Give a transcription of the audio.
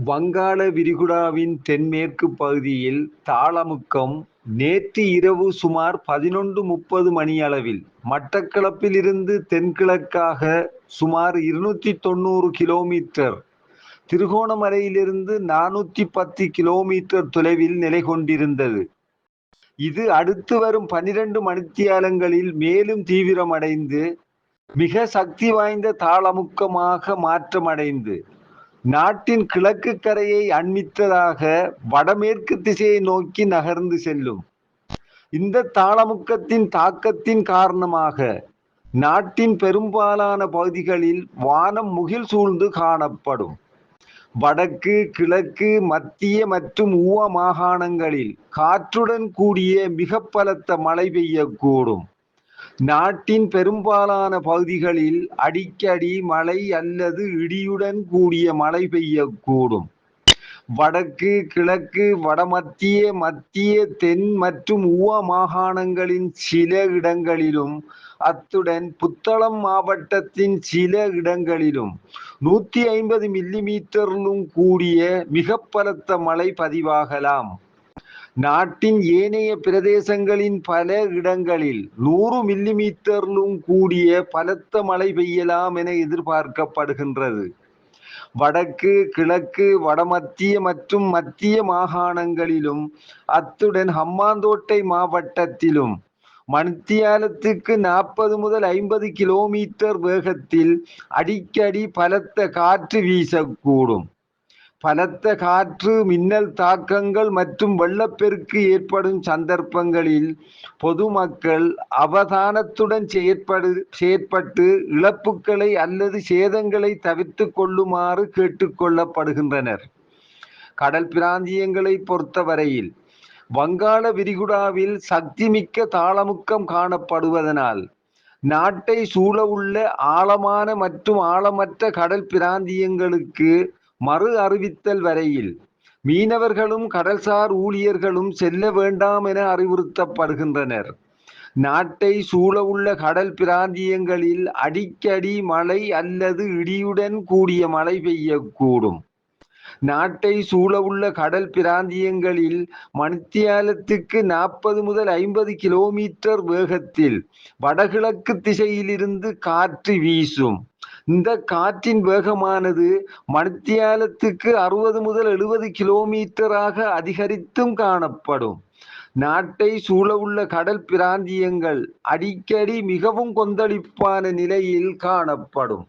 வங்காள விரிகுடாவின் தென்மேற்கு பகுதியில் தாளமுக்கம் நேற்று இரவு சுமார் 11:30 மணியளவில் மட்டக்களப்பிலிருந்து தென்கிழக்காக சுமார் 290 கிலோமீட்டர், திருகோணமலையிலிருந்து 410 கிலோமீட்டர் தொலைவில் நிலை கொண்டிருந்தது. இது அடுத்து வரும் 12 மணித்தியாலங்களில் மேலும் தீவிரமடைந்து மிக சக்தி வாய்ந்த தாளமுக்கமாக மாற்றமடைந்து நாட்டின் கிழக்கு கரையை அண்மித்ததாக வடமேற்கு திசையை நோக்கி நகர்ந்து செல்லும். இந்த தாளமுக்கத்தின் தாக்கத்தின் காரணமாக நாட்டின் பெரும்பாலான பகுதிகளில் வானம் முகில் சூழ்ந்து காணப்படும். வடக்கு, கிழக்கு, மத்திய மற்றும் ஊவ மாகாணங்களில் காற்றுடன் கூடிய மிக பலத்த மழை பெய்யக்கூடும். நாட்டின் பெரும்பாலான பகுதிகளில் அடிக்கடி மழை அல்லது இடியுடன் கூடிய மழை பெய்யக்கூடும். வடக்கு, கிழக்கு, வடமத்திய, மத்திய, தென் மற்றும் ஊவ மாகாணங்களின் சில இடங்களிலும் அத்துடன் புத்தளம் மாவட்டத்தின் சில இடங்களிலும் 150 மில்லிமீட்டரிலும் கூடிய மிக பலத்த மழை பதிவாகலாம். நாட்டின் ஏனைய பிரதேசங்களின் பல இடங்களில் 100 மில்லிமீட்டரிலும் கூடிய பலத்த மழை பெய்யலாம் என எதிர்பார்க்கப்படுகின்றது. வடக்கு, கிழக்கு, வடமத்திய மற்றும் மத்திய மாகாணங்களிலும் அத்துடன் ஹம்பாந்தோட்டை மாவட்டத்திலும் மணித்தியாலத்துக்கு 40 முதல் 50 கிலோமீட்டர் வேகத்தில் அடிக்கடி பலத்த காற்று வீசக்கூடும். பலத்த காற்று, மின்னல் தாக்கங்கள் மற்றும் வெள்ளப்பெருக்கு ஏற்படும் சந்தர்ப்பங்களில் பொதுமக்கள் அவதானத்துடன் செயற்பட்டு இழப்புகளை அல்லது சேதங்களை தவிர்த்து கொள்ளுமாறு கேட்டுக்கொள்ளப்படுகின்றனர். கடல் பிராந்தியங்களை பொறுத்தவரையில் வங்காள விரிகுடாவில் சக்திமிக்க தாளமுக்கம் காணப்படுவதனால் நாட்டை சூழவுள்ள ஆழமான மற்றும் ஆழமற்ற கடல் பிராந்தியங்களுக்கு மறு அறிவித்தல் வரையில் மீனவர்களும் கடல்சார் ஊழியர்களும் செல்ல வேண்டாம் என அறிவுறுத்தப்படுகின்றனர். நாட்டை சூழவுள்ள கடல் பிராந்தியங்களில் அடிக்கடி மழை அல்லது இடியுடன் கூடிய மழை பெய்யக்கூடும். நாட்டை சூழவுள்ள கடல் பிராந்தியங்களில் மணித்தியாலத்துக்கு 40 முதல் 50 கிலோமீட்டர் வேகத்தில் வடகிழக்கு திசையிலிருந்து காற்று வீசும். இந்த காற்றின் வேகமானது மணித்தியாலத்துக்கு 60 முதல் 70 கிலோமீட்டராக அதிகரித்தும் காணப்படும். நாட்டை சூழவுள்ள கடல் பிராந்தியங்கள் அடிக்கடி மிகவும் கொந்தளிப்பான நிலையில் காணப்படும்.